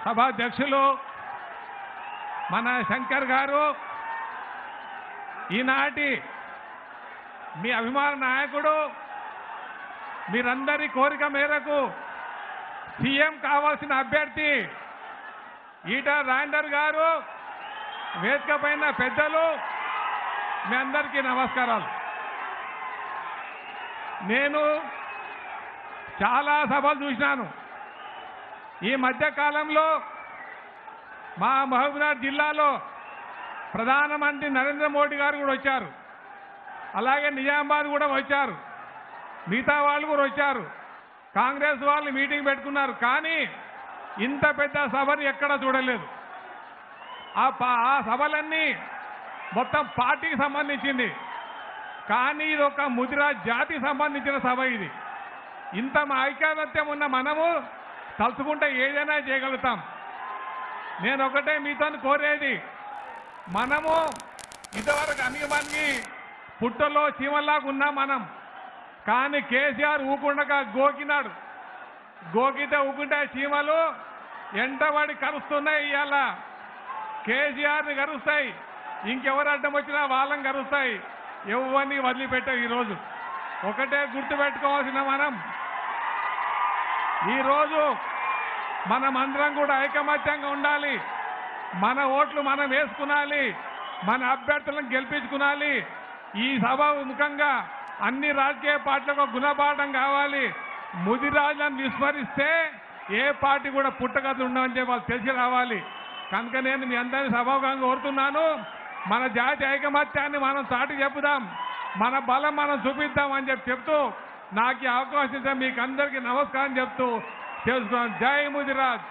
సభాధ్యక్షులు మన శంకర్ గారు, ఈనాటి మీ అభిమాన నాయకుడు, మీరందరి కోరిక మేరకు సీఎం కావాల్సిన అభ్యర్థి ఈటల రాజేందర్ గారు, వేదిక పైన పెద్దలు, మీ అందరికీ నమస్కారాలు. నేను చాలా సభలు చూసినాను. ఈ మధ్య కాలంలో మా మహబూబ్నగర్ జిల్లాలో ప్రధానమంత్రి నరేంద్ర మోడీ గారు కూడా వచ్చారు, అలాగే నిజామాబాద్ కూడా వచ్చారు, మిగతా వాళ్ళు కూడా వచ్చారు, కాంగ్రెస్ వాళ్ళు మీటింగ్ పెట్టుకున్నారు. కానీ ఇంత పెద్ద సభను ఎక్కడా చూడలేదు. ఆ సభలన్నీ మొత్తం పార్టీకి సంబంధించింది, కానీ ఇది ఒక ముదిరా జాతికి సంబంధించిన సభ. ఇది ఇంత ఐకమత్యం ఉన్న మనము తలుచుకుంటే ఏదైనా చేయగలుగుతాం. నేను ఒకటే మీతో కోరేది, మనము ఇంతవరకు అనిగమని పుట్టలో చీమల్లాగా ఉన్నాం మనం. కానీ కేసీఆర్ ఊకుండగా గోకినాడు. గోకితే ఊకుంటే చీమలు ఎంటబడి కరుస్తున్నాయి. ఇవాళ కేసీఆర్ని కరుస్తాయి, ఇంకెవరు అడ్డం వచ్చినా వాళ్ళని కరుస్తాయి. ఎవరిని వదిలిపెట్టావు. ఈరోజు ఒకటే గుర్తుపెట్టుకోవాల్సిన మనం, ఈరోజు మనమందరం కూడా ఐకమత్యంగా ఉండాలి. మన ఓట్లు మనం వేసుకునాలి, మన అభ్యర్థులను గెలిపించుకునాలి. ఈ సభ ముఖంగా అన్ని రాజకీయ పార్టీలకు గుణపాఠం కావాలి. ముదిరాజులను విస్మరిస్తే ఏ పార్టీ కూడా పుట్టగతులు ఉండవని చెప్పి వాళ్ళు తెలిసి రావాలి. కనుక నేను మీ అందరినీ సభాముఖంగా కోరుతున్నాను, మన జాతి ఐకమత్యాన్ని మనం చాటి చెప్పుదాం, మన బలం మనం చూపిద్దాం అని చెప్తూ నాకు ఈ అవకాశం ఇస్తే మీకు అందరికీ నమస్కారం చెప్తూ తెలుసుకున్నాను. జై ముదిరాజ్.